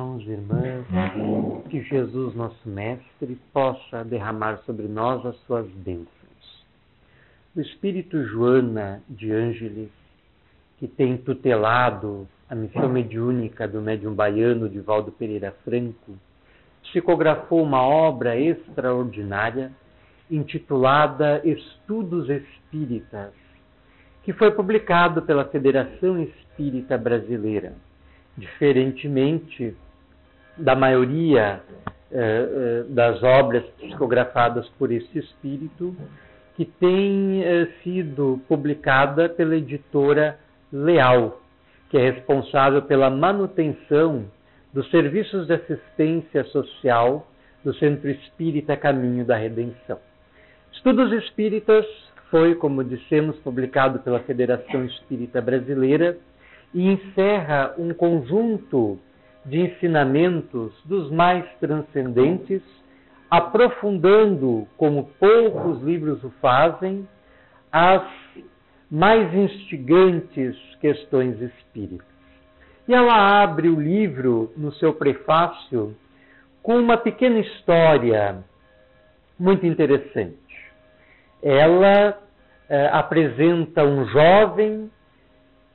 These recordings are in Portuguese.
irmãos e irmãs, que Jesus, nosso Mestre, possa derramar sobre nós as suas bênçãos. O Espírito Joana de Ângeles, que tem tutelado a missão mediúnica do médium baiano Divaldo Pereira Franco, psicografou uma obra extraordinária intitulada Estudos Espíritas, que foi publicado pela Federação Espírita Brasileira, diferentemente da maioria das obras psicografadas por esse espírito, que tem sido publicada pela editora Leal, que é responsável pela manutenção dos serviços de assistência social do Centro Espírita Caminho da Redenção. Estudos Espíritas foi, como dissemos, publicado pela Federação Espírita Brasileira e encerra um conjunto de ensinamentos dos mais transcendentes, aprofundando, como poucos livros o fazem, as mais instigantes questões espíritas. E ela abre o livro, no seu prefácio, com uma pequena história muito interessante. Ela apresenta um jovem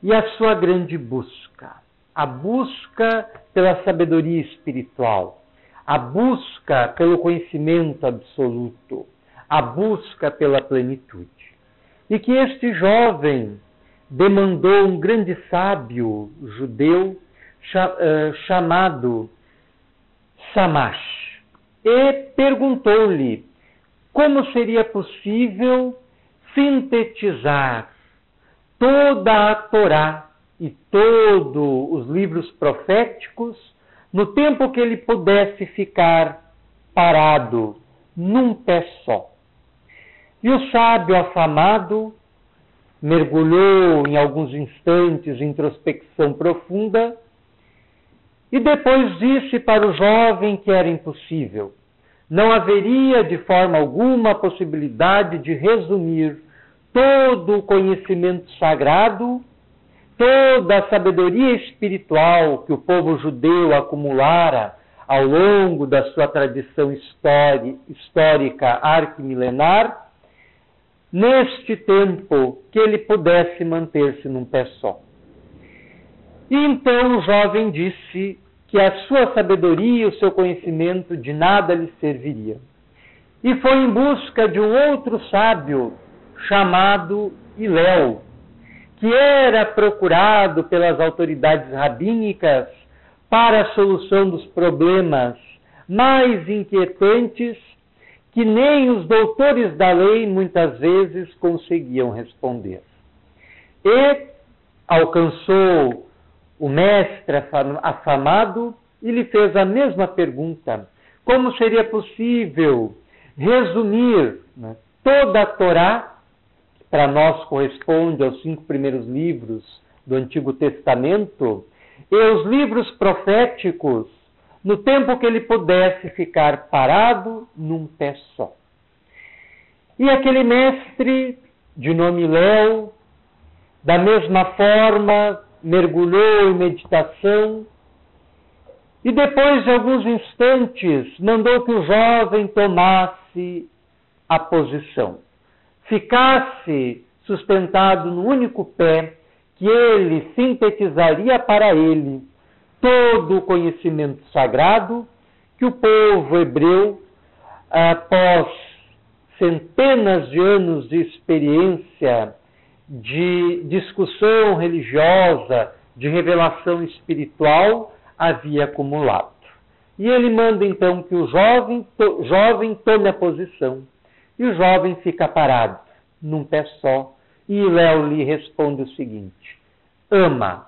e a sua grande busca. A busca pela sabedoria espiritual, a busca pelo conhecimento absoluto, a busca pela plenitude. E que este jovem demandou um grande sábio judeu chamado Shamash e perguntou-lhe como seria possível sintetizar toda a Torá e todos os livros proféticos no tempo que ele pudesse ficar parado num pé só. E o sábio afamado mergulhou em alguns instantes em introspecção profunda e depois disse para o jovem que era impossível. Não haveria de forma alguma a possibilidade de resumir todo o conhecimento sagrado, toda a sabedoria espiritual que o povo judeu acumulara ao longo da sua tradição histórica arquimilenar, neste tempo que ele pudesse manter-se num pé só. E então o jovem disse que a sua sabedoria e o seu conhecimento de nada lhe serviria. E foi em busca de um outro sábio chamado Hillel, que era procurado pelas autoridades rabínicas para a solução dos problemas mais inquietantes que nem os doutores da lei muitas vezes conseguiam responder. E alcançou o mestre afamado e lhe fez a mesma pergunta: como seria possível resumir toda a Torá, que para nós corresponde aos 5 primeiros livros do Antigo Testamento, e os livros proféticos, no tempo que ele pudesse ficar parado num pé só. E aquele mestre, de nome Léo, da mesma forma, mergulhou em meditação e depois de alguns instantes mandou que o jovem tomasse a posição, ficasse sustentado no único pé, que ele sintetizaria para ele todo o conhecimento sagrado que o povo hebreu, após centenas de anos de experiência, de discussão religiosa, de revelação espiritual, havia acumulado. E ele manda então que o jovem tome a posição. E o jovem fica parado, num pé só. E Léo lhe responde o seguinte: ama.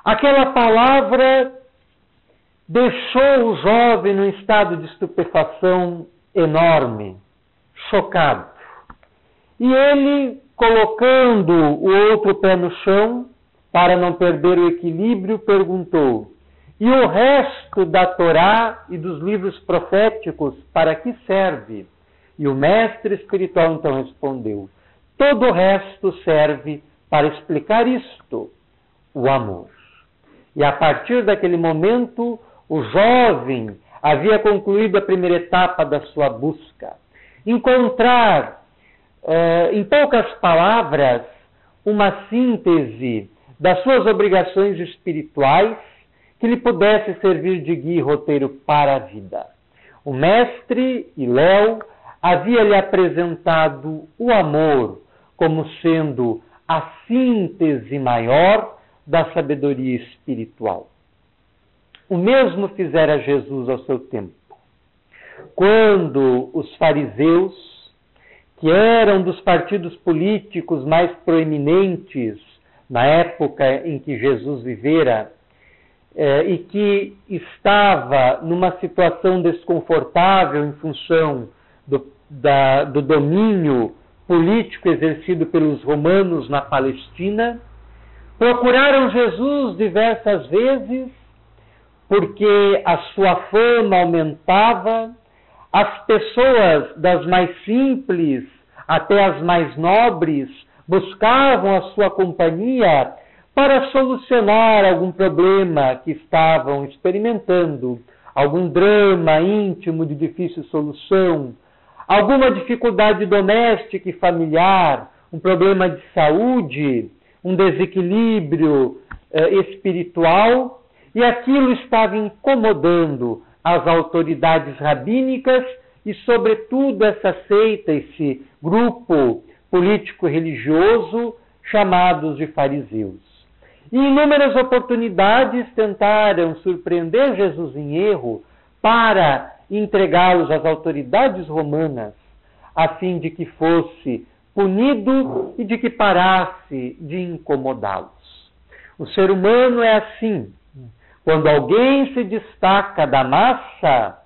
Aquela palavra deixou o jovem num estado de estupefação enorme, chocado. E ele, colocando o outro pé no chão, para não perder o equilíbrio, perguntou: e o resto da Torá e dos livros proféticos, para que serve? E o mestre espiritual então respondeu: todo o resto serve para explicar isto, o amor. E a partir daquele momento, O jovem havia concluído a primeira etapa da sua busca. Encontrar, em poucas palavras, uma síntese das suas obrigações espirituais que lhe pudesse servir de guia e roteiro para a vida. O mestre Hillel havia-lhe apresentado o amor como sendo a síntese maior da sabedoria espiritual. O mesmo fizera Jesus ao seu tempo. Quando os fariseus, que eram dos partidos políticos mais proeminentes na época em que Jesus vivera, e que estava numa situação desconfortável em função do domínio político exercido pelos romanos na Palestina, procuraram Jesus diversas vezes, porque a sua fama aumentava, as pessoas das mais simples até as mais nobres buscavam a sua companhia para solucionar algum problema que estavam experimentando, algum drama íntimo de difícil solução, alguma dificuldade doméstica e familiar, um problema de saúde, um desequilíbrio espiritual, e aquilo estava incomodando as autoridades rabínicas e, sobretudo, essa seita, esse grupo político-religioso chamados de fariseus. E em inúmeras oportunidades tentaram surpreender Jesus em erro para entregá-los às autoridades romanas, a fim de que fosse punido e de que parasse de incomodá-los. O ser humano é assim. Quando alguém se destaca da massa,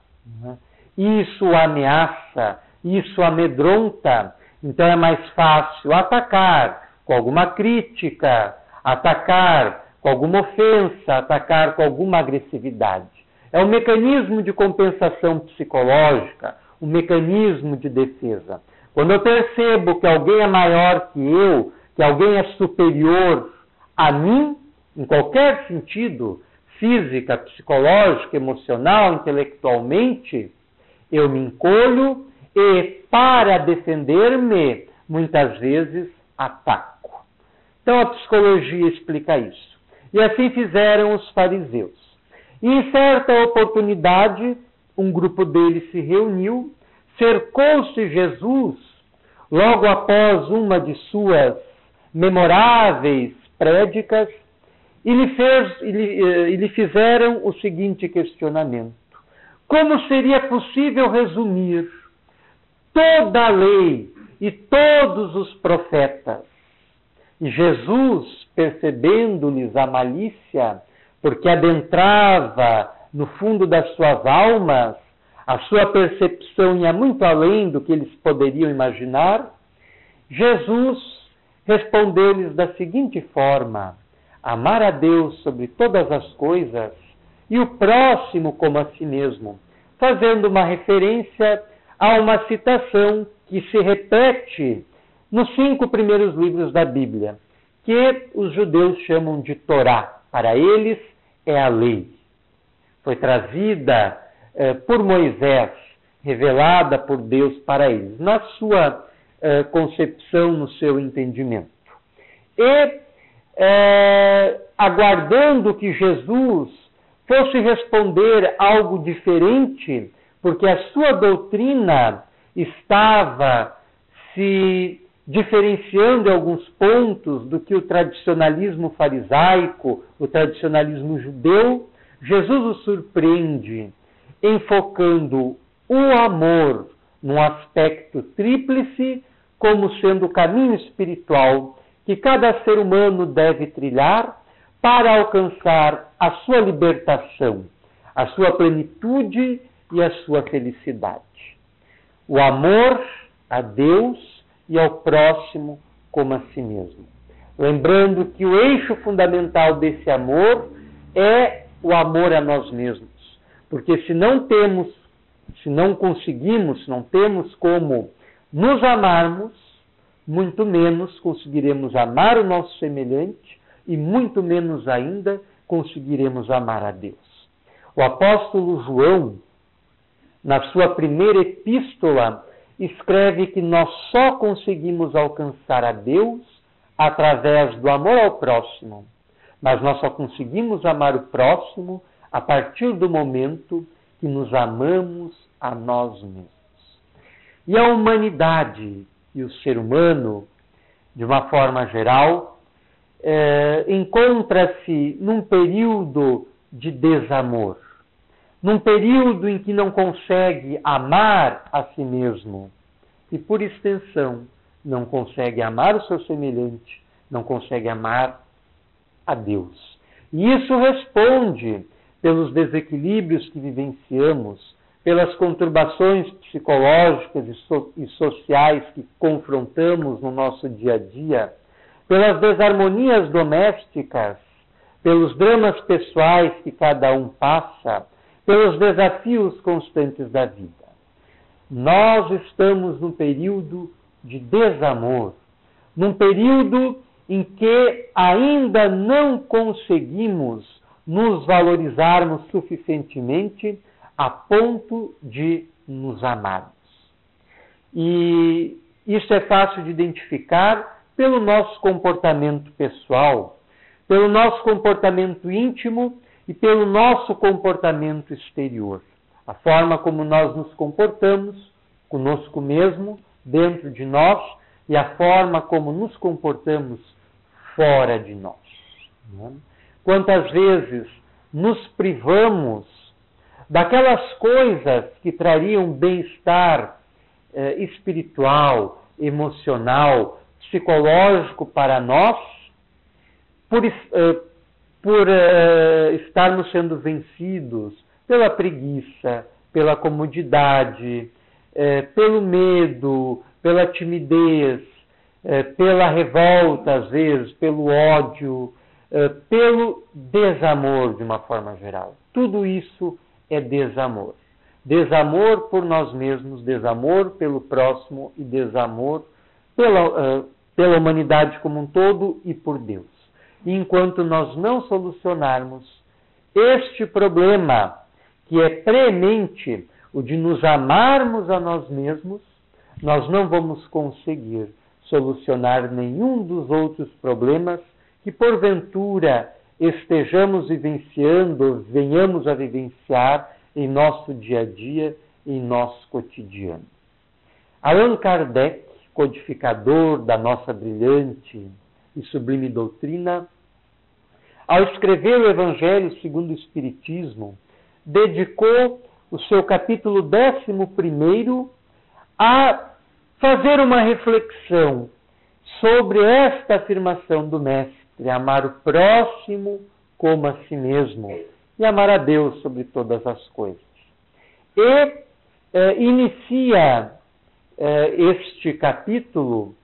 isso o ameaça, isso o amedronta. Então é mais fácil atacar com alguma crítica, atacar com alguma ofensa, atacar com alguma agressividade. É um mecanismo de compensação psicológica, um mecanismo de defesa. Quando eu percebo que alguém é maior que eu, que alguém é superior a mim, em qualquer sentido, física, psicológica, emocional, intelectualmente, eu me encolho e, para defender-me, muitas vezes ataco. Então a psicologia explica isso. E assim fizeram os fariseus. E em certa oportunidade, um grupo deles se reuniu, cercou-se Jesus, logo após uma de suas memoráveis prédicas, e lhe fizeram o seguinte questionamento: como seria possível resumir toda a lei e todos os profetas? E Jesus, percebendo-lhes a malícia, porque adentrava no fundo das suas almas, a sua percepção ia muito além do que eles poderiam imaginar, Jesus respondeu-lhes da seguinte forma: amar a Deus sobre todas as coisas e o próximo como a si mesmo, fazendo uma referência a uma citação que se repete nos 5 primeiros livros da Bíblia, que os judeus chamam de Torá. Para eles é a lei. Foi trazida por Moisés, revelada por Deus para eles, na sua concepção, no seu entendimento. E aguardando que Jesus fosse responder algo diferente, porque a sua doutrina estava se diferenciando em alguns pontos do que o tradicionalismo farisaico, o tradicionalismo judeu, Jesus o surpreende, enfocando o amor num aspecto tríplice, como sendo o caminho espiritual que cada ser humano deve trilhar para alcançar a sua libertação, a sua plenitude e a sua felicidade. O amor a Deus e ao próximo como a si mesmo. Lembrando que o eixo fundamental desse amor é o amor a nós mesmos. Porque se não conseguimos, se não temos como nos amarmos, muito menos conseguiremos amar o nosso semelhante e muito menos ainda conseguiremos amar a Deus. O apóstolo João, na sua primeira epístola, escreve que nós só conseguimos alcançar a Deus através do amor ao próximo. Mas nós só conseguimos amar o próximo a partir do momento que nos amamos a nós mesmos. E a humanidade e o ser humano, de uma forma geral, encontra-se num período de desamor, num período em que não consegue amar a si mesmo e, por extensão, não consegue amar o seu semelhante, não consegue amar a Deus. E isso responde pelos desequilíbrios que vivenciamos, pelas conturbações psicológicas e sociais que confrontamos no nosso dia a dia, pelas desarmonias domésticas, pelos dramas pessoais que cada um passa, pelos desafios constantes da vida. Nós estamos num período de desamor, num período em que ainda não conseguimos nos valorizarmos suficientemente a ponto de nos amarmos. E isso é fácil de identificar pelo nosso comportamento pessoal, pelo nosso comportamento íntimo e pelo nosso comportamento exterior. A forma como nós nos comportamos conosco mesmo, dentro de nós, e a forma como nos comportamos fora de nós. Quantas vezes nos privamos daquelas coisas que trariam bem-estar espiritual, emocional, psicológico para nós, por estarmos sendo vencidos pela preguiça, pela comodidade, pelo medo, pela timidez, pela revolta, às vezes, pelo ódio, pelo desamor, de uma forma geral. Tudo isso é desamor. Desamor por nós mesmos, desamor pelo próximo e desamor pela humanidade como um todo e por Deus. E enquanto nós não solucionarmos este problema, que é premente, o de nos amarmos a nós mesmos, nós não vamos conseguir solucionar nenhum dos outros problemas que porventura estejamos vivenciando, venhamos a vivenciar em nosso dia a dia, em nosso cotidiano. Allan Kardec, codificador da nossa brilhante e sublime doutrina, ao escrever o Evangelho segundo o Espiritismo, dedicou o seu capítulo 11º a fazer uma reflexão sobre esta afirmação do Mestre, amar o próximo como a si mesmo e amar a Deus sobre todas as coisas. E inicia este capítulo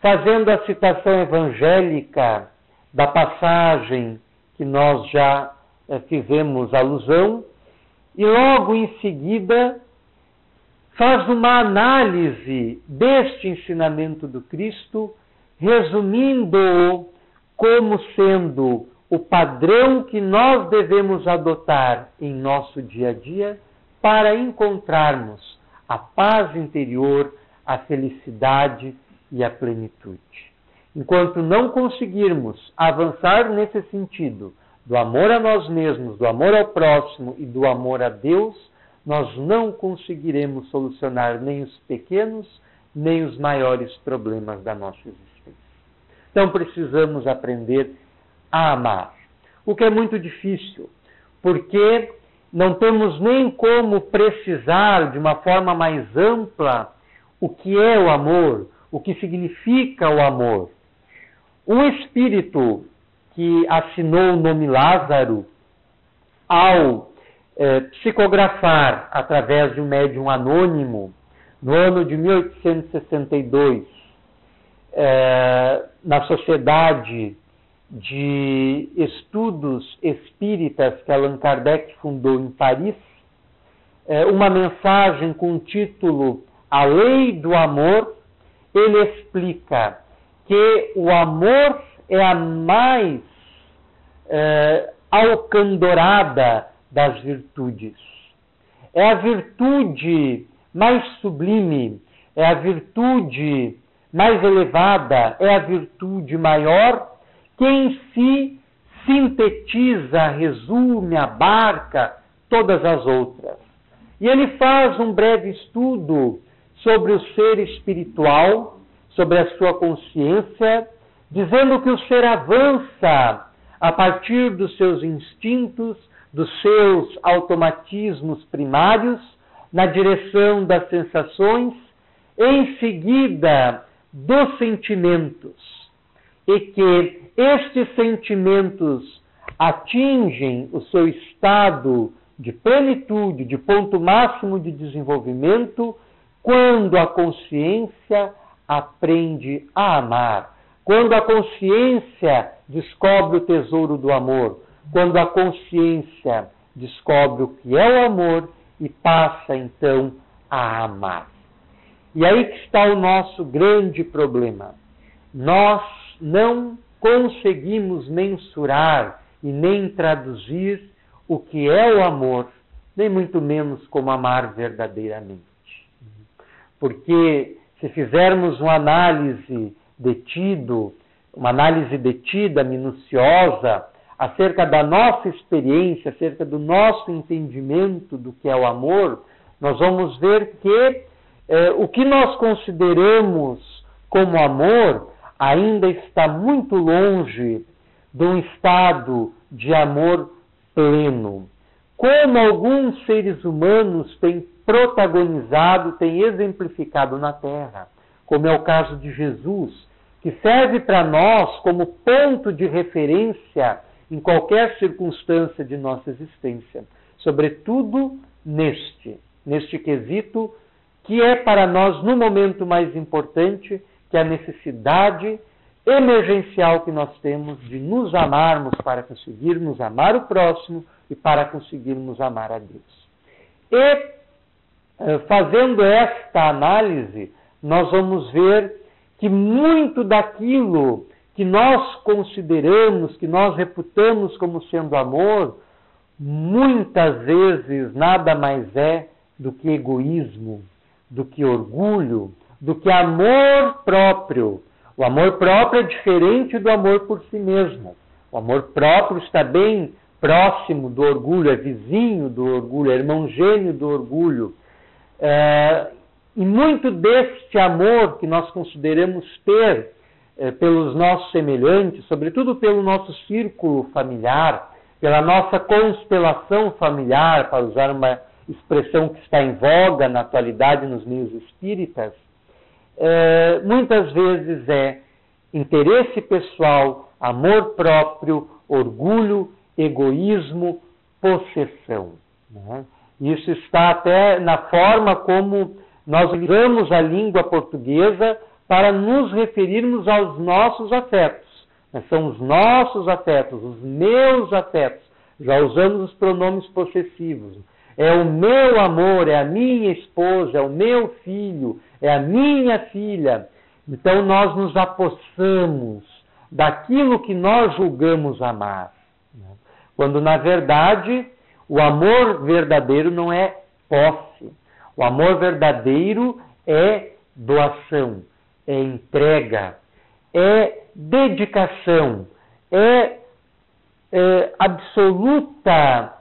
fazendo a citação evangélica da passagem que nós já fizemos alusão, e logo em seguida faz uma análise deste ensinamento do Cristo, resumindo-o como sendo o padrão que nós devemos adotar em nosso dia a dia para encontrarmos a paz interior, a felicidade e a plenitude. Enquanto não conseguirmos avançar nesse sentido, do amor a nós mesmos, do amor ao próximo e do amor a Deus, nós não conseguiremos solucionar nem os pequenos, nem os maiores problemas da nossa existência. Então precisamos aprender a amar, o que é muito difícil, porque não temos nem como precisar de uma forma mais ampla o que é o amor, o que significa o amor. Um espírito que assinou o nome Lázaro, ao psicografar através de um médium anônimo, no ano de 1862, na Sociedade de Estudos Espíritas que Allan Kardec fundou em Paris, uma mensagem com o título A Lei do Amor, ele explica que o amor é a mais alcandorada das virtudes. É a virtude mais sublime, é a virtude mais elevada, é a virtude maior que em si sintetiza, resume, abarca todas as outras. E ele faz um breve estudo sobre o ser espiritual, sobre a sua consciência, dizendo que o ser avança a partir dos seus instintos, dos seus automatismos primários, na direção das sensações, em seguida dos sentimentos, e que estes sentimentos atingem o seu estado de plenitude, de ponto máximo de desenvolvimento, quando a consciência aprende a amar, quando a consciência descobre o tesouro do amor, quando a consciência descobre o que é o amor e passa então a amar. E aí que está o nosso grande problema. Nós não conseguimos mensurar e nem traduzir o que é o amor, nem muito menos como amar verdadeiramente. Porque se fizermos uma análise detida, minuciosa, acerca da nossa experiência, acerca do nosso entendimento do que é o amor, nós vamos ver que o que nós consideramos como amor ainda está muito longe de um estado de amor pleno. Como alguns seres humanos têm protagonizado, têm exemplificado na Terra, como é o caso de Jesus, que serve para nós como ponto de referência em qualquer circunstância de nossa existência, sobretudo neste quesito que é para nós no momento mais importante, que é a necessidade emergencial que nós temos de nos amarmos para conseguirmos amar o próximo e para conseguirmos amar a Deus. E, fazendo esta análise, nós vamos ver que muito daquilo que nós consideramos, que nós reputamos como sendo amor, muitas vezes nada mais é do que egoísmo, do que orgulho, do que amor próprio. O amor próprio é diferente do amor por si mesmo. O amor próprio está bem próximo do orgulho, é vizinho do orgulho, é irmão gêmeo do orgulho. E muito deste amor que nós consideramos ter pelos nossos semelhantes, sobretudo pelo nosso círculo familiar, pela nossa constelação familiar, para usar uma expressão que está em voga na atualidade nos meios espíritas, muitas vezes é interesse pessoal, amor próprio, orgulho, egoísmo, possessão. Né? Isso está até na forma como nós usamos a língua portuguesa para nos referirmos aos nossos afetos. São os nossos afetos, os meus afetos. Já usamos os pronomes possessivos. É o meu amor, é a minha esposa, é o meu filho, é a minha filha. Então nós nos apossamos daquilo que nós julgamos amar. Quando, na verdade, o amor verdadeiro não é posse. O amor verdadeiro é doação, é entrega, é dedicação, é absoluta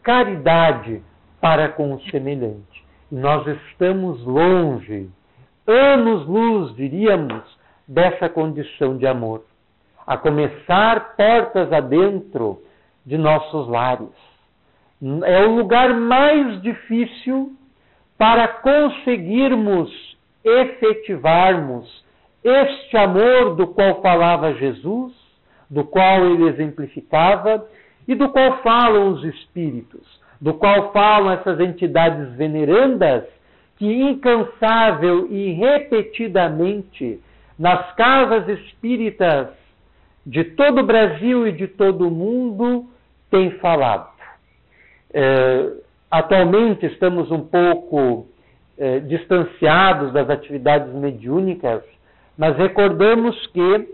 caridade para com o semelhante. E nós estamos longe, anos-luz, diríamos, dessa condição de amor. A começar portas adentro de nossos lares. É o lugar mais difícil para conseguirmos efetivarmos este amor do qual falava Jesus, do qual ele exemplificava e do qual falam os espíritos, do qual falam essas entidades venerandas que incansável e repetidamente nas casas espíritas de todo o Brasil e de todo o mundo têm falado. Atualmente estamos um pouco distanciados das atividades mediúnicas, mas recordamos que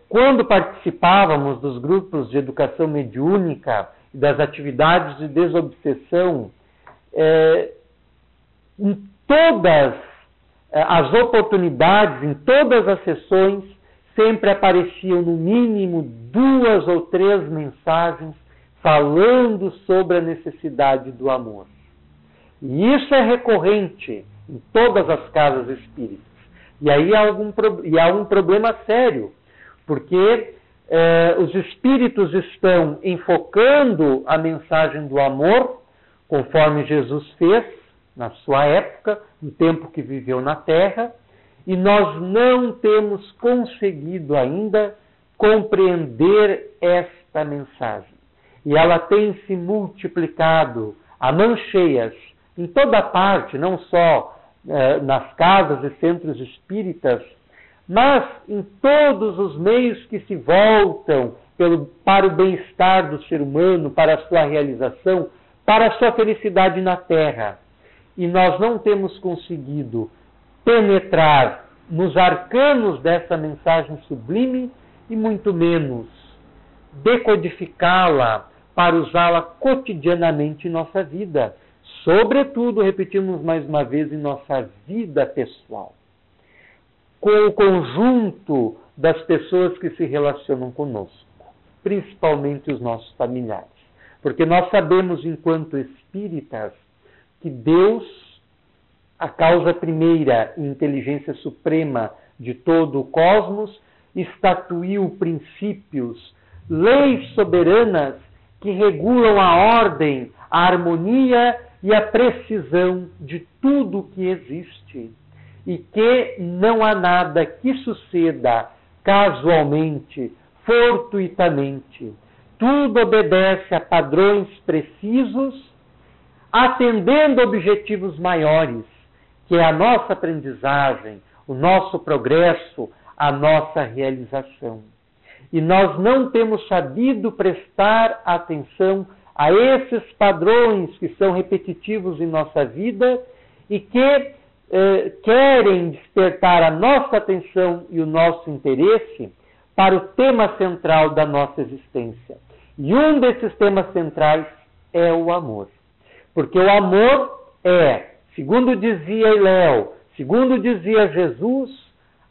quando participávamos dos grupos de educação mediúnica e das atividades de desobsessão, em todas as oportunidades, em todas as sessões, sempre apareciam no mínimo 2 ou 3 mensagens falando sobre a necessidade do amor. E isso é recorrente em todas as casas espíritas. E aí há um problema sério, porque os espíritos estão enfocando a mensagem do amor, conforme Jesus fez na sua época, no tempo que viveu na Terra, e nós não temos conseguido ainda compreender esta mensagem. E ela tem se multiplicado a mãos cheias em toda parte, não só nas casas e centros espíritas, mas em todos os meios que se voltam para o bem-estar do ser humano, para a sua realização, para a sua felicidade na Terra. E nós não temos conseguido penetrar nos arcanos dessa mensagem sublime e muito menos decodificá-la para usá-la cotidianamente em nossa vida. Sobretudo, repetimos mais uma vez, em nossa vida pessoal. Com o conjunto das pessoas que se relacionam conosco, principalmente os nossos familiares. Porque nós sabemos, enquanto espíritas, que Deus, a causa primeira e inteligência suprema de todo o cosmos, estatuiu princípios, leis soberanas que regulam a ordem, a harmonia e a precisão de tudo que existe. E que não há nada que suceda casualmente, fortuitamente. Tudo obedece a padrões precisos, atendendo objetivos maiores, que é a nossa aprendizagem, o nosso progresso, a nossa realização. E nós não temos sabido prestar atenção a esses padrões que são repetitivos em nossa vida e que querem despertar a nossa atenção e o nosso interesse para o tema central da nossa existência. E um desses temas centrais é o amor. Porque o amor é, segundo dizia Léo, segundo dizia Jesus,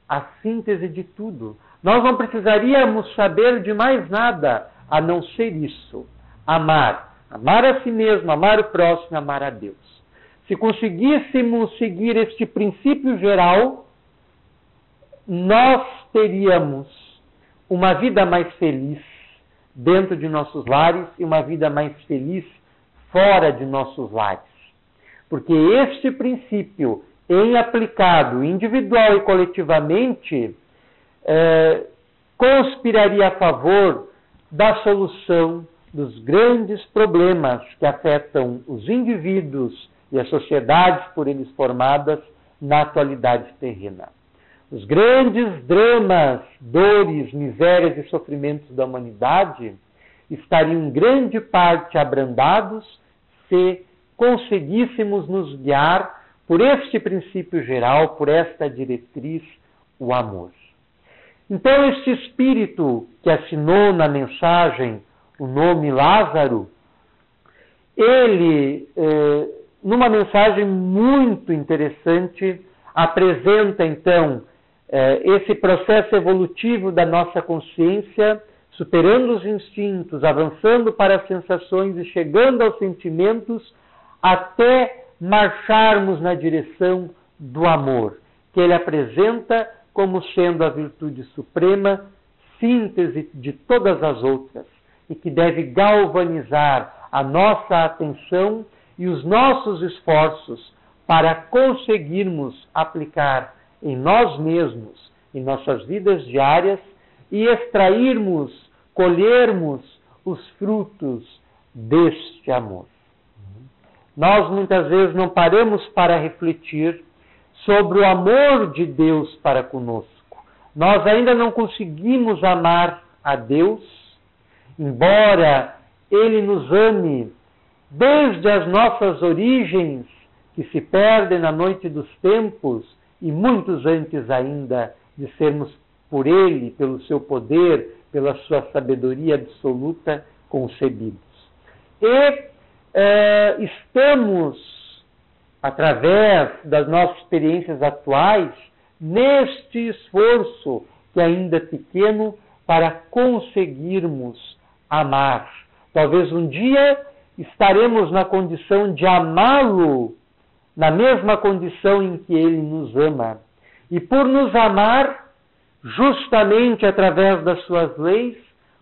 a síntese de tudo. Nós não precisaríamos saber de mais nada a não ser isso. Amar. Amar a si mesmo, amar o próximo, amar a Deus. Se conseguíssemos seguir este princípio geral, nós teríamos uma vida mais feliz dentro de nossos lares e uma vida mais feliz fora de nossos lares. Porque este princípio, em aplicado individual e coletivamente, conspiraria a favor da solução dos grandes problemas que afetam os indivíduos e as sociedades por eles formadas na atualidade terrena. Os grandes dramas, dores, misérias e sofrimentos da humanidade estariam em grande parte abrandados se conseguíssemos nos guiar por este princípio geral, por esta diretriz, o amor. Então, este espírito que assinou na mensagem o nome Lázaro, ele, numa mensagem muito interessante, apresenta, então, esse processo evolutivo da nossa consciência, superando os instintos, avançando para as sensações e chegando aos sentimentos, até marcharmos na direção do amor, que ele apresenta como sendo a virtude suprema, síntese de todas as outras, e que deve galvanizar a nossa atenção e os nossos esforços para conseguirmos aplicar em nós mesmos, em nossas vidas diárias, e extrairmos, colhermos os frutos deste amor. Nós muitas vezes não paramos para refletir sobre o amor de Deus para conosco. Nós ainda não conseguimos amar a Deus, embora Ele nos ame desde as nossas origens, que se perdem na noite dos tempos, e muitos antes ainda de sermos por Ele, pelo seu poder, pela sua sabedoria absoluta, concebidos. E estamos, através das nossas experiências atuais, neste esforço, que ainda é pequeno, para conseguirmos amar. Talvez um dia estaremos na condição de amá-lo, na mesma condição em que ele nos ama. E por nos amar, justamente através das suas leis,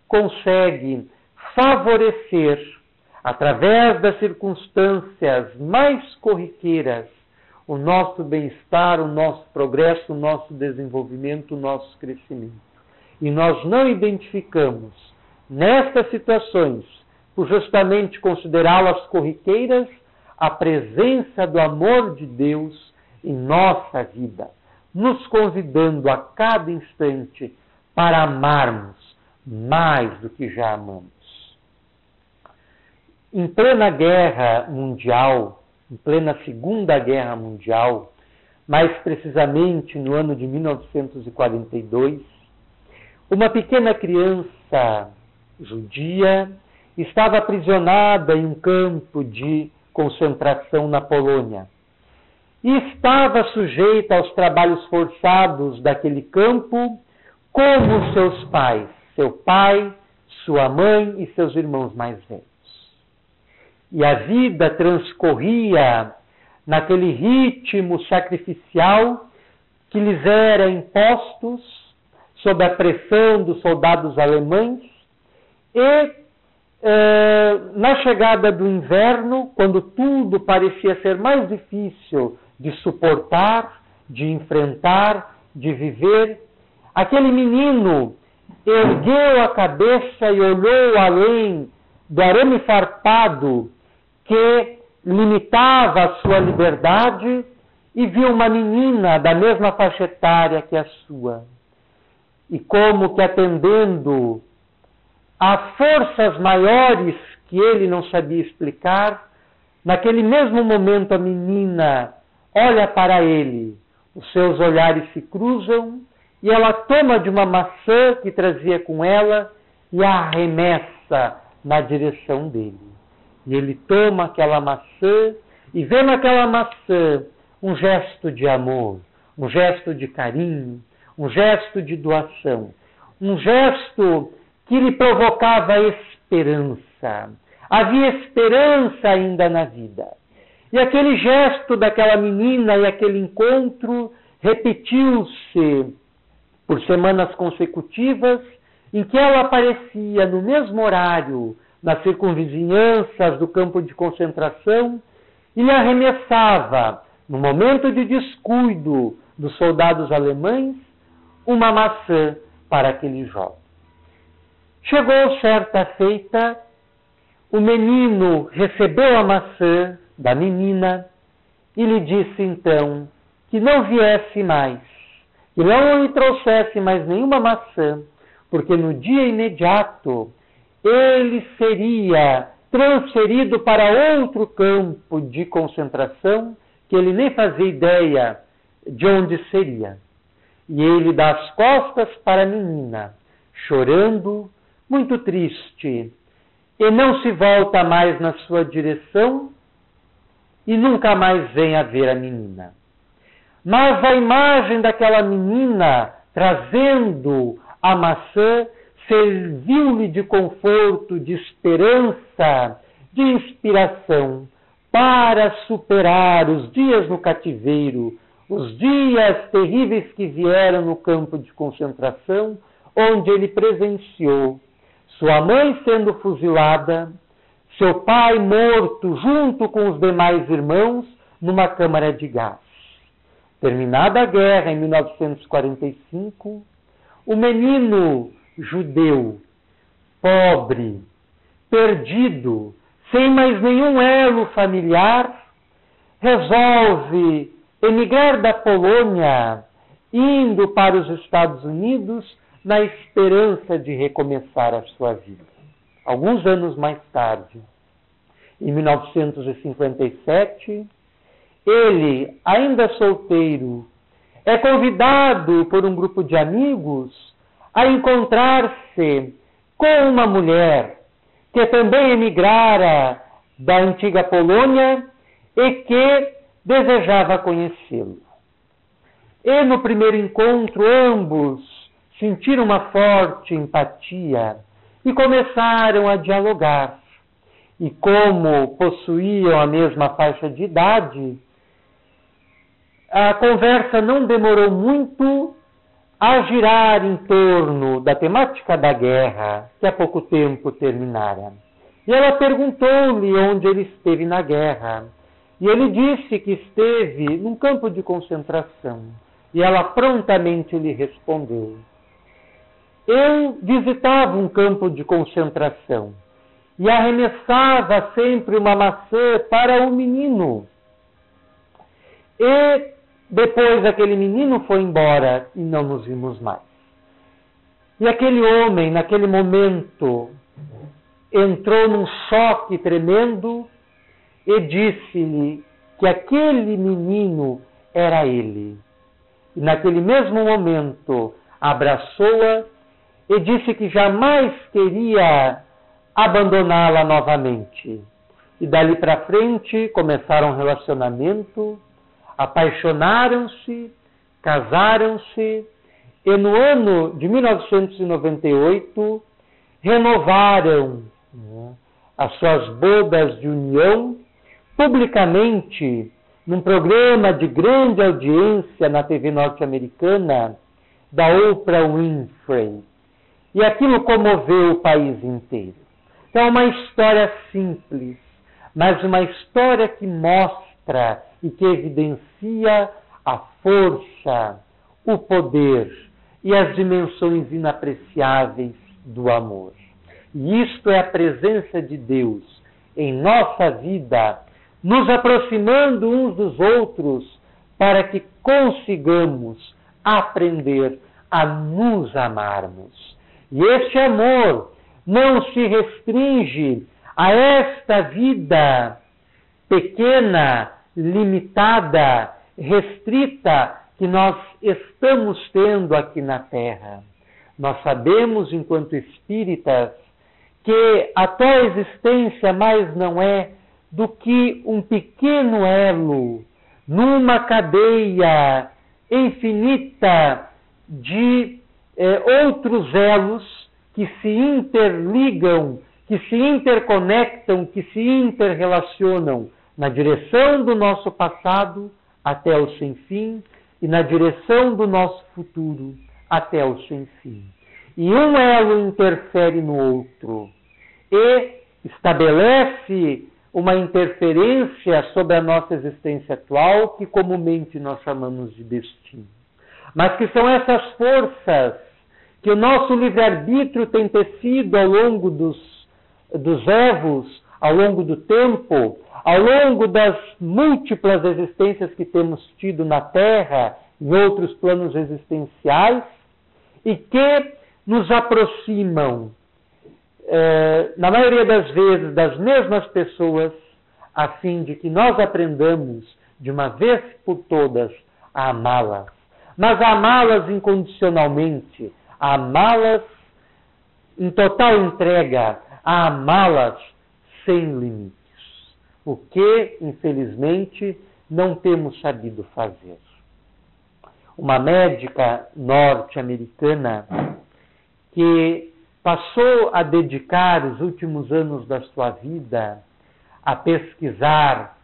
consegue favorecer, através das circunstâncias mais corriqueiras, o nosso bem-estar, o nosso progresso, o nosso desenvolvimento, o nosso crescimento. E nós não identificamos nestas situações, por justamente considerá-las corriqueiras, a presença do amor de Deus em nossa vida, nos convidando a cada instante para amarmos mais do que já amamos. Em plena guerra mundial, em plena Segunda Guerra Mundial, mais precisamente no ano de 1942, uma pequena criança judia estava aprisionada em um campo de concentração na Polônia e estava sujeita aos trabalhos forçados daquele campo, como seus pais, seu pai, sua mãe e seus irmãos mais velhos. E a vida transcorria naquele ritmo sacrificial que lhes era impostos sob a pressão dos soldados alemães. E na chegada do inverno, quando tudo parecia ser mais difícil de suportar, de enfrentar, de viver, aquele menino ergueu a cabeça e olhou além do arame farpado que limitava a sua liberdade e viu uma menina da mesma faixa etária que a sua. E como que atendendo a forças maiores que ele não sabia explicar, naquele mesmo momento a menina olha para ele, os seus olhares se cruzam e ela toma de uma maçã que trazia com ela e a arremessa na direção dele. E ele toma aquela maçã e vê naquela maçã um gesto de amor, um gesto de carinho, um gesto de doação, um gesto que lhe provocava esperança. Havia esperança ainda na vida. E aquele gesto daquela menina e aquele encontro repetiu-se por semanas consecutivas, em que ela aparecia no mesmo horário, nas circunvizinhanças do campo de concentração, e lhe arremessava, no momento de descuido dos soldados alemães, uma maçã para aquele jovem. Chegou certa feita, o menino recebeu a maçã da menina e lhe disse então que não viesse mais, que não lhe trouxesse mais nenhuma maçã, porque no dia imediato ele seria transferido para outro campo de concentração que ele nem fazia ideia de onde seria. E ele dá as costas para a menina, chorando, muito triste, e não se volta mais na sua direção e nunca mais vem a ver a menina. Mas a imagem daquela menina trazendo a maçã serviu-lhe de conforto, de esperança, de inspiração para superar os dias no cativeiro, os dias terríveis que vieram no campo de concentração, onde ele presenciou sua mãe sendo fuzilada, seu pai morto junto com os demais irmãos numa câmara de gás. Terminada a guerra em 1945, o menino judeu, pobre, perdido, sem mais nenhum elo familiar, resolve emigrar da Polônia, indo para os Estados Unidos, na esperança de recomeçar a sua vida. Alguns anos mais tarde, em 1957, ele, ainda solteiro, é convidado por um grupo de amigos a encontrar-se com uma mulher que também emigrara da antiga Polônia e que desejava conhecê-lo. E no primeiro encontro, ambos sentiram uma forte empatia e começaram a dialogar. E como possuíam a mesma faixa de idade, a conversa não demorou muito a girar em torno da temática da guerra, que há pouco tempo terminara. E ela perguntou-lhe onde ele esteve na guerra. E ele disse que esteve num campo de concentração. E ela prontamente lhe respondeu: eu visitava um campo de concentração e arremessava sempre uma maçã para o menino. E depois aquele menino foi embora e não nos vimos mais. E aquele homem, naquele momento, entrou num choque tremendo e disse-lhe que aquele menino era ele. E naquele mesmo momento abraçou-a e disse que jamais queria abandoná-la novamente. E dali para frente começaram um relacionamento, apaixonaram-se, casaram-se e no ano de 1998 renovaram as suas bodas de união publicamente num programa de grande audiência na TV norte-americana da Oprah Winfrey. E aquilo comoveu o país inteiro. Então é uma história simples, mas uma história que mostra e que evidencia a força, o poder e as dimensões inapreciáveis do amor. E isto é a presença de Deus em nossa vida, nos aproximando uns dos outros para que consigamos aprender a nos amarmos. E este amor não se restringe a esta vida pequena, limitada, restrita que nós estamos tendo aqui na Terra. Nós sabemos, enquanto espíritas, que a tua existência mais não é do que um pequeno elo numa cadeia infinita de outros elos que se interligam, que se interconectam, que se interrelacionam na direção do nosso passado até o sem fim e na direção do nosso futuro até o sem fim. E um elo interfere no outro e estabelece uma interferência sobre a nossa existência atual que comumente nós chamamos de destino. Mas que são essas forças que o nosso livre-arbítrio tem tecido ao longo dos evos, ao longo do tempo, ao longo das múltiplas existências que temos tido na Terra, em outros planos existenciais, e que nos aproximam, na maioria das vezes, das mesmas pessoas, a fim de que nós aprendamos, de uma vez por todas, a amá-las. Mas a amá-las incondicionalmente, a amá-las em total entrega, a amá-las sem limites. O que, infelizmente, não temos sabido fazer. Uma médica norte-americana que passou a dedicar os últimos anos da sua vida a pesquisar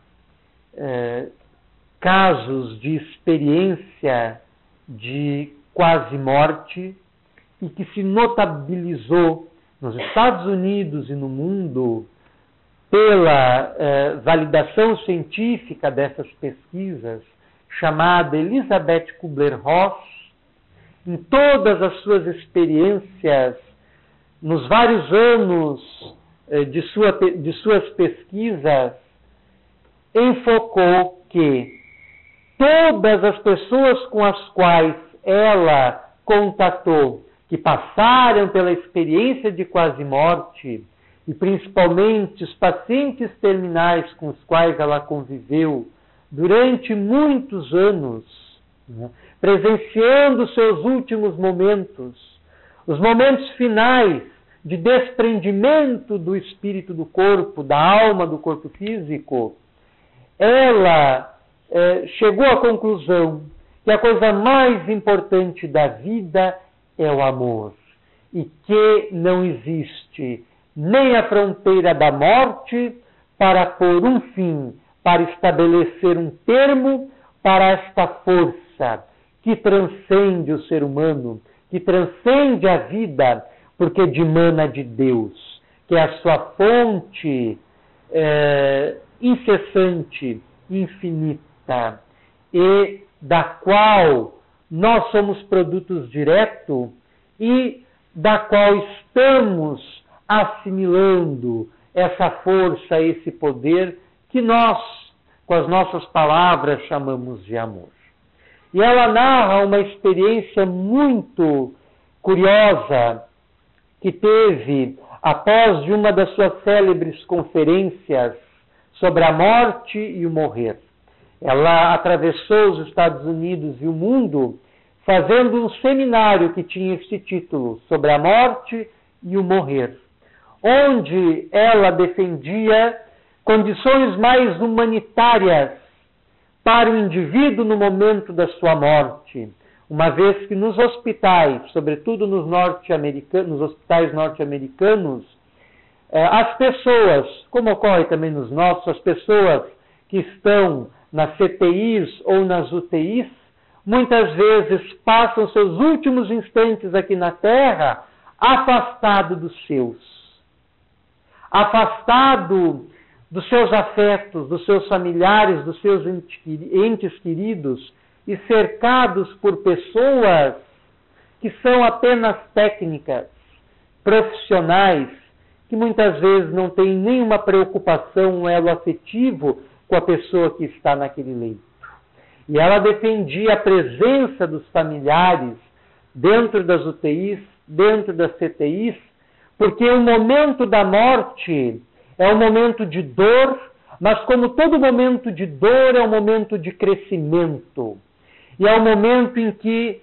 casos de experiência de quase morte e que se notabilizou nos Estados Unidos e no mundo pela validação científica dessas pesquisas, chamada Elizabeth Kubler-Ross, em todas as suas experiências, nos vários anos de suas pesquisas, enfocou que todas as pessoas com as quais ela contatou, que passaram pela experiência de quase morte, e principalmente os pacientes terminais com os quais ela conviveu durante muitos anos, presenciando seus últimos momentos, os momentos finais de desprendimento do espírito do corpo, da alma do corpo físico, ela chegou à conclusão que a coisa mais importante da vida é o amor e que não existe nem a fronteira da morte para pôr um fim, para estabelecer um termo para esta força que transcende o ser humano, que transcende a vida, porque dimana de Deus, que é a sua fonte incessante, infinita, e da qual nós somos produtos diretos e da qual estamos assimilando essa força, esse poder que nós, com as nossas palavras, chamamos de amor. E ela narra uma experiência muito curiosa que teve após de uma das suas célebres conferências sobre a morte e o morrer. Ela atravessou os Estados Unidos e o mundo fazendo um seminário que tinha este título, sobre a morte e o morrer, onde ela defendia condições mais humanitárias para o indivíduo no momento da sua morte, uma vez que nos hospitais, sobretudo nos hospitais norte-americanos, as pessoas, como ocorre também nos nossos, as pessoas que estão nas CTIs ou nas UTIs, muitas vezes passam seus últimos instantes aqui na Terra afastado dos seus, afastado dos seus afetos, dos seus familiares, dos seus entes queridos e cercados por pessoas que são apenas técnicas, profissionais, que muitas vezes não têm nenhuma preocupação, um elo afetivo com a pessoa que está naquele leito. E ela defendia a presença dos familiares dentro das UTIs, dentro das CTIs, porque o momento da morte é um momento de dor, mas como todo momento de dor é um momento de crescimento. E é um momento em que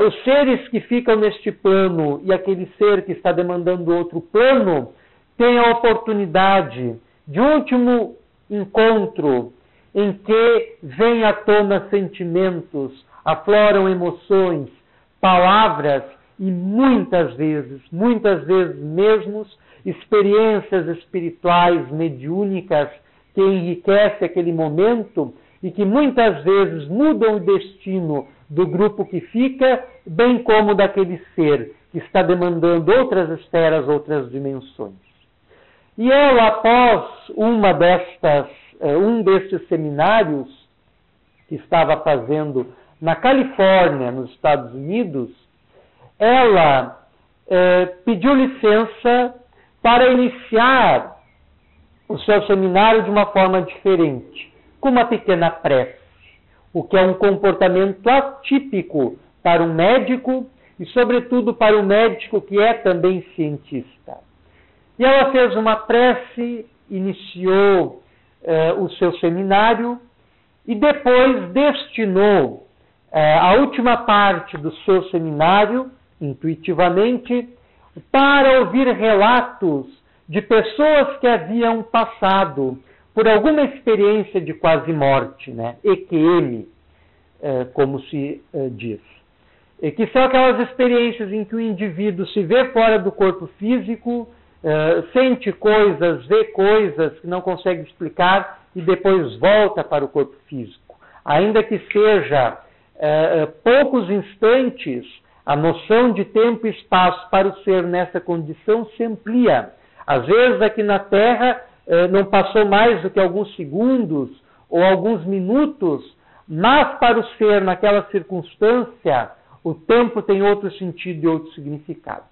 os seres que ficam neste plano e aquele ser que está demandando outro plano têm a oportunidade de último encontro em que vêm à tona sentimentos, afloram emoções, palavras e muitas vezes mesmo, experiências espirituais mediúnicas que enriquecem aquele momento e que muitas vezes mudam o destino do grupo que fica, bem como daquele ser que está demandando outras esferas, outras dimensões. E ela, após um destes seminários que estava fazendo na Califórnia, nos Estados Unidos, ela pediu licença para iniciar o seu seminário de uma forma diferente, com uma pequena prece, o que é um comportamento atípico para um médico e, sobretudo, para um médico que é também cientista. E ela fez uma prece, iniciou o seu seminário e depois destinou a última parte do seu seminário, intuitivamente, para ouvir relatos de pessoas que haviam passado por alguma experiência de quase morte, né? EQM, como se diz. E que são aquelas experiências em que o indivíduo se vê fora do corpo físico, sente coisas, vê coisas que não consegue explicar e depois volta para o corpo físico. Ainda que seja poucos instantes, a noção de tempo e espaço para o ser nessa condição se amplia. Às vezes aqui na Terra não passou mais do que alguns segundos ou alguns minutos, mas para o ser naquela circunstância, o tempo tem outro sentido e outro significado.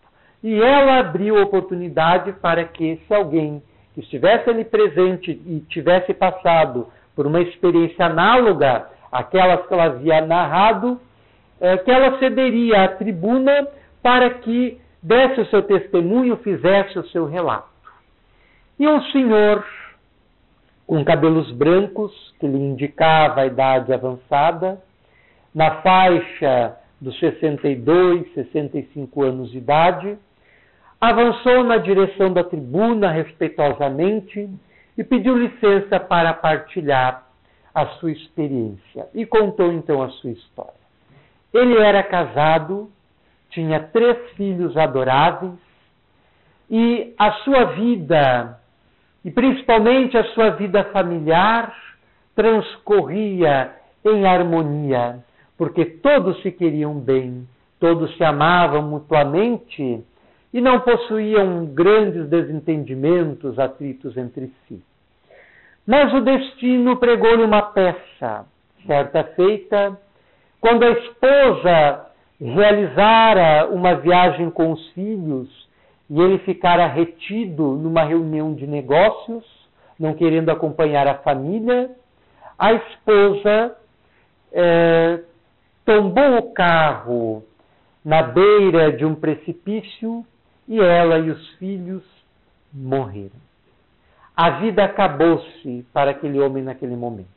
E ela abriu oportunidade para que, se alguém que estivesse ali presente e tivesse passado por uma experiência análoga àquelas que ela havia narrado, que ela cederia à tribuna para que desse o seu testemunho, fizesse o seu relato. E um senhor com cabelos brancos, que lhe indicava a idade avançada, na faixa dos 62, 65 anos de idade, avançou na direção da tribuna respeitosamente e pediu licença para partilhar a sua experiência. E contou então a sua história. Ele era casado, tinha 3 filhos adoráveis, e a sua vida, e principalmente a sua vida familiar, transcorria em harmonia, porque todos se queriam bem, todos se amavam mutuamente e não possuíam grandes desentendimentos, atritos entre si. Mas o destino pregou-lhe uma peça. Certa feita, quando a esposa realizara uma viagem com os filhos e ele ficara retido numa reunião de negócios, não querendo acompanhar a família, a esposa tombou o carro na beira de um precipício e ela e os filhos morreram. A vida acabou-se para aquele homem naquele momento.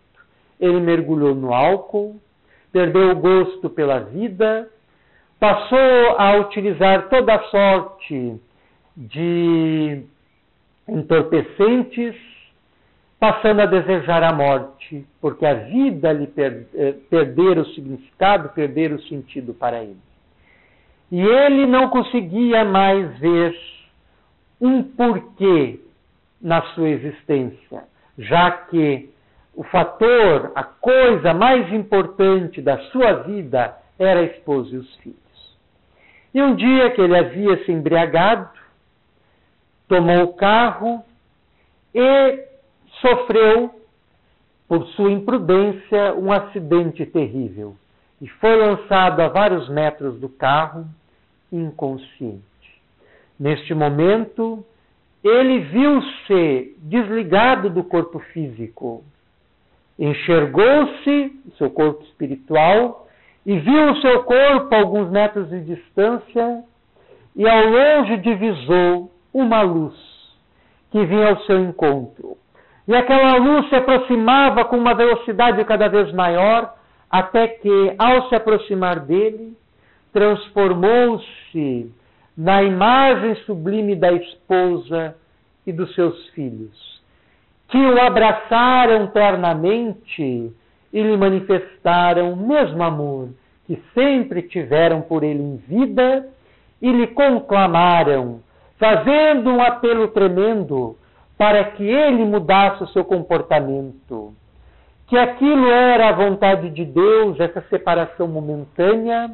Ele mergulhou no álcool, perdeu o gosto pela vida, passou a utilizar toda a sorte de entorpecentes, passando a desejar a morte, porque a vida lhe perdera o significado, perdera o sentido para ele. E ele não conseguia mais ver um porquê na sua existência, já que o fator, a coisa mais importante da sua vida era a esposa e os filhos. E um dia que ele havia se embriagado, tomou o carro e sofreu, por sua imprudência, um acidente terrível. E foi lançado a vários metros do carro, inconsciente. Neste momento, ele viu-se desligado do corpo físico. Enxergou-se, seu corpo espiritual, e viu o seu corpo a alguns metros de distância, e ao longe divisou uma luz que vinha ao seu encontro. E aquela luz se aproximava com uma velocidade cada vez maior, até que, ao se aproximar dele, transformou-se na imagem sublime da esposa e dos seus filhos, que o abraçaram ternamente e lhe manifestaram o mesmo amor que sempre tiveram por ele em vida e lhe conclamaram, fazendo um apelo tremendo para que ele mudasse o seu comportamento, que aquilo era a vontade de Deus, essa separação momentânea,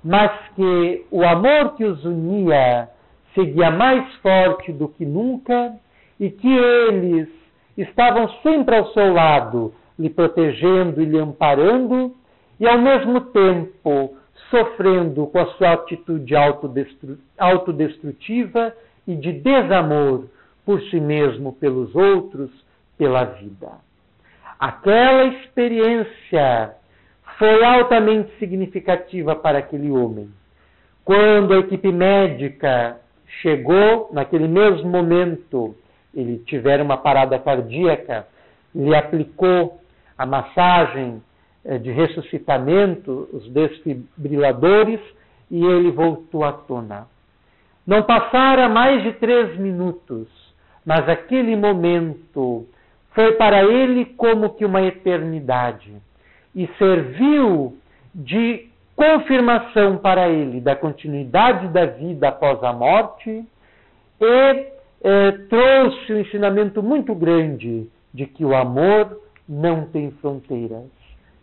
mas que o amor que os unia seguia mais forte do que nunca e que eles estavam sempre ao seu lado, lhe protegendo e lhe amparando, e ao mesmo tempo sofrendo com a sua atitude autodestrutiva e de desamor por si mesmo, pelos outros, pela vida. Aquela experiência foi altamente significativa para aquele homem. Quando a equipe médica chegou, naquele mesmo momento, ele tivera uma parada cardíaca, lhe aplicou a massagem de ressuscitamento, os desfibriladores, e ele voltou à tona. Não passara mais de 3 minutos, mas aquele momento foi para ele como que uma eternidade e serviu de confirmação para ele da continuidade da vida após a morte e trouxe um ensinamento muito grande de que o amor não tem fronteiras,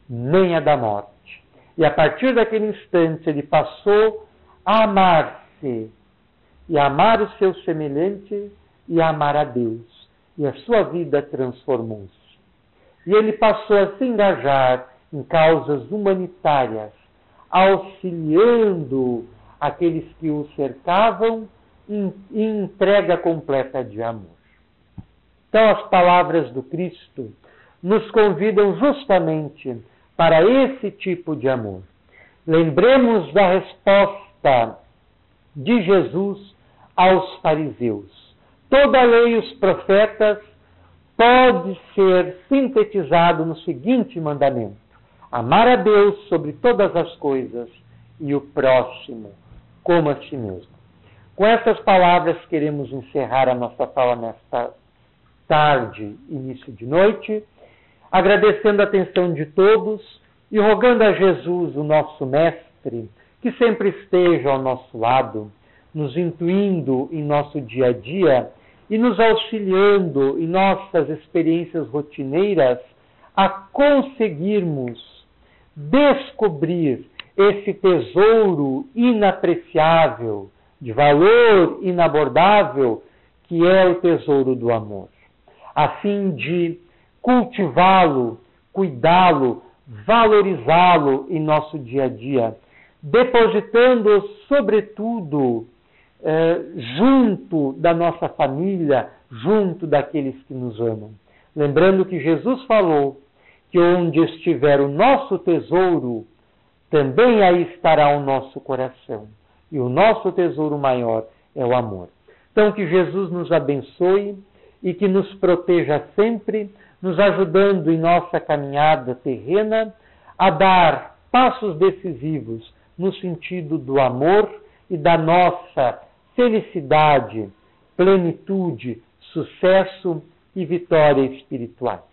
nem a da morte. E a partir daquele instante ele passou a amar-se e a amar os seus semelhantes e a amar a Deus. E a sua vida transformou-se. E ele passou a se engajar em causas humanitárias, auxiliando aqueles que o cercavam em entrega completa de amor. Então as palavras do Cristo nos convidam justamente para esse tipo de amor. Lembremos da resposta de Jesus aos fariseus. Toda a lei e os profetas pode ser sintetizado no seguinte mandamento: amar a Deus sobre todas as coisas e o próximo como a si mesmo. Com essas palavras, queremos encerrar a nossa fala nesta tarde, início de noite, agradecendo a atenção de todos e rogando a Jesus, o nosso Mestre, que sempre esteja ao nosso lado, nos intuindo em nosso dia a dia e nos auxiliando em nossas experiências rotineiras a conseguirmos descobrir esse tesouro inapreciável, de valor inabordável, que é o tesouro do amor, a fim de cultivá-lo, cuidá-lo, valorizá-lo em nosso dia a dia, depositando, sobretudo, junto da nossa família, junto daqueles que nos amam. Lembrando que Jesus falou que onde estiver o nosso tesouro, também aí estará o nosso coração. E o nosso tesouro maior é o amor. Então, que Jesus nos abençoe e que nos proteja sempre, nos ajudando em nossa caminhada terrena a dar passos decisivos no sentido do amor e da nossa felicidade, plenitude, sucesso e vitória espiritual.